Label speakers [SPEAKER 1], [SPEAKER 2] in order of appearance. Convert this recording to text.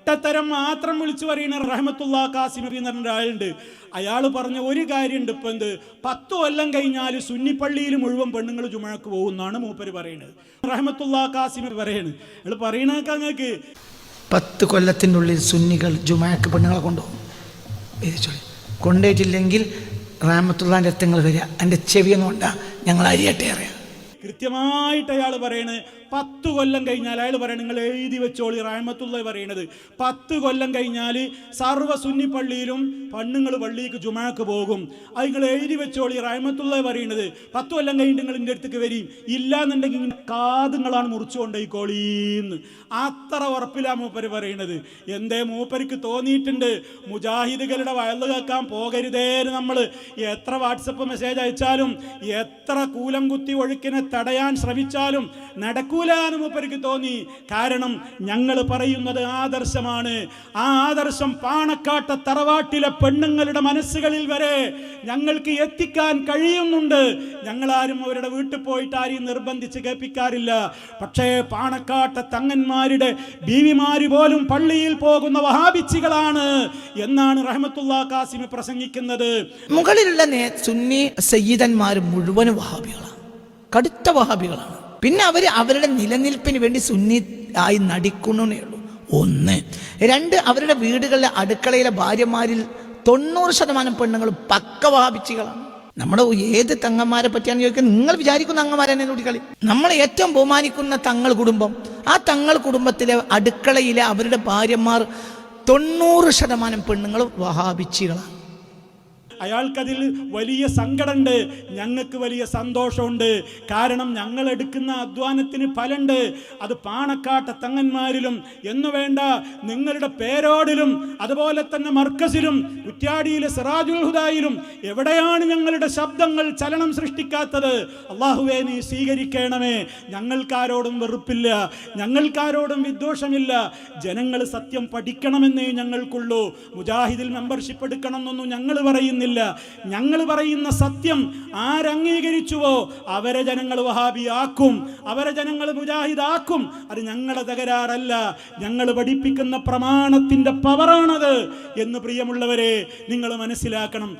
[SPEAKER 1] പൊട്ടത്തരം മാത്രം വിളിച്ചു പറയുന്ന റഹ്മത്തുള്ളാ കാസിമി എന്ന് പറഞ്ഞ ഒരാളുണ്ട്. അയാൾ പറഞ്ഞ ഒരു കാര്യമുണ്ട്. ഇപ്പം 10 കൊല്ലം കഴിഞ്ഞാൽ സുന്നിപ്പള്ളിയിൽ മുഴുവൻ പെണ്ണുങ്ങൾ ജുമഅക്ക് പോകുന്നാണ് മൂപ്പര് പറയുന്നത്. റഹ്മത്തുള്ളാ കാസിമി പറയാണ്. അയാൾ പറയണൊക്കെ അങ്ങക്ക്
[SPEAKER 2] 10 കൊല്ലത്തിനുള്ളിൽ സുന്നികൾ ജുമഅക്ക് പെണ്ണുങ്ങളെ കൊണ്ടുപോകും. കൊണ്ടുപോയിട്ടില്ലെങ്കിൽ റഹ്മത്തുള്ളാന്റെ രക്തങ്ങൾ വരിക. എൻ്റെ ചെവിയൊന്നുകൊണ്ടാ ഞങ്ങൾ അരിയട്ടെ അറിയാം.
[SPEAKER 1] കൃത്യമായിട്ട് അയാൾ പറയണത് 10 കൊല്ലം കഴിഞ്ഞാൽ അയാൾ പറയണത് നിങ്ങൾ എഴുതി വെച്ചോളി. റഹ്മത്തുള്ളാഹി പറയണത് 10 കൊല്ലം കഴിഞ്ഞാൽ സർവ്വ സുന്നി പള്ളിയിലും പെണ്ണുങ്ങൾ പള്ളിക്ക് ജുമഅക്ക് പോകും. അത് നിങ്ങൾ എഴുതി വെച്ചോളി. റഹ്മത്തുള്ളാഹി പറയണത് 10 കൊല്ലം കഴിഞ്ഞിട്ട് നിങ്ങൾ എൻ്റെ അടുത്തേക്ക് വരും. ഇല്ലാന്നുണ്ടെങ്കിൽ കാതുങ്ങളാണ് മുറിച്ചു കൊണ്ടേക്കോളീന്ന്. അത്ര ഉറപ്പിലാ മൂപ്പര് പറയണത്. എന്തേ മൂപ്പർക്ക് തോന്നിയിട്ടുണ്ട് മുജാഹിദുകളുടെ വയല് കേൾക്കാൻ പോകരുതേന്ന്. നമ്മൾ എത്ര വാട്സപ്പ് മെസ്സേജ് അയച്ചാലും എത്ര കൂലം കുത്തി ഒഴുക്കിനെ തടയാൻ ശ്രമിച്ചാലും നടക്കൂലാന്ന് മൂപ്പർക്ക് തോന്നി. കാരണം ഞങ്ങൾ പറയുന്നത് ആദർശമാണ്. ആ ആദർശം പാണക്കാട്ടെ തറവാട്ടിലെ പെണ്ണുങ്ങളുടെ മനസ്സുകളിൽ വരെ ഞങ്ങൾക്ക് എത്തിക്കാൻ കഴിയുന്നുണ്ട്. ഞങ്ങളാരും അവരുടെ വീട്ടിൽ പോയിട്ട് ആരെയും നിർബന്ധിച്ച് കേൾപ്പിക്കാറില്ല. പക്ഷേ പാണക്കാട്ടെ തങ്ങന്മാരുടെ ബീവിമാര് പോലും പള്ളിയിൽ പോകുന്ന വഹാബിച്ചികളാണ് എന്നാണ് റഹ്മത്തുള്ളാ കാസിമി പ്രസംഗിക്കുന്നത്.
[SPEAKER 2] മുകളിലുള്ള സുന്നി സയ്യിദന്മാർ മുഴുവനും വഹാബികളാണ്, കടുത്ത വഹാബികളാണ്. പിന്നെ അവരുടെ നിലനിൽപ്പിന് വേണ്ടി സുന്നി ആയി നടിക്കുന്നേ ഉള്ളൂ. 1. 2, അവരുടെ വീടുകളിലെ അടുക്കളയിലെ ഭാര്യമാരിൽ 90% പെണ്ണുങ്ങൾ പക്ക വഹാബിച്ചികളാണ്. നമ്മുടെ ഏത് തങ്ങന്മാരെ പറ്റിയാണെന്ന് ചോദിക്കുന്നത് നിങ്ങൾ വിചാരിക്കുന്ന തങ്ങന്മാരെന്നെ നോക്കിക്കളി. നമ്മൾ ഏറ്റവും ബഹുമാനിക്കുന്ന തങ്ങൾ കുടുംബം, ആ തങ്ങൾ കുടുംബത്തിലെ അടുക്കളയിലെ അവരുടെ ഭാര്യമാർ 90% പെണ്ണുങ്ങൾ വഹാബിച്ചികളാണ്.
[SPEAKER 1] അയാൾക്കതിൽ വലിയ സങ്കടമുണ്ട്, ഞങ്ങൾക്ക് വലിയ സന്തോഷമുണ്ട്. കാരണം ഞങ്ങൾ എടുക്കുന്ന അധ്വാനത്തിന് ഫലമുണ്ട്. അത് പാണക്കാട്ടെ തങ്ങന്മാരിലും എന്നു വേണ്ട നിങ്ങളുടെ പേരോടിലും അതുപോലെ തന്നെ മർക്കസിലും കുറ്റ്യാടിയിലെ സിറാജുൽ ഹുദായിലും എവിടെയാണ് ഞങ്ങളുടെ ശബ്ദങ്ങൾ ചലനം സൃഷ്ടിക്കാത്തത്? അല്ലാഹുവേ നീ സ്വീകരിക്കണമേ. ഞങ്ങൾക്കാരോടും വെറുപ്പില്ല, ഞങ്ങൾക്കാരോടും വിദ്വേഷമില്ല. ജനങ്ങൾ സത്യം പഠിക്കണമെന്നേ ഞങ്ങൾക്കുള്ളൂ. മുജാഹിദിൽ മെമ്പർഷിപ്പ് എടുക്കണം എന്നൊന്നും ഞങ്ങൾ പറയുന്നില്ല. ഞങ്ങൾ പറയുന്ന സത്യം ആരംഗീകരിച്ചുവോ അവരെ ജനങ്ങൾ വഹാബിയാക്കും, അവരെ ജനങ്ങൾ മുജാഹിദാക്കും. അത് ഞങ്ങളുടെ തകരാറല്ല, ഞങ്ങൾ പഠിപ്പിക്കുന്ന പ്രമാണത്തിന്റെ പവറാണത് എന്ന് പ്രിയമുള്ളവരെ നിങ്ങൾ മനസ്സിലാക്കണം.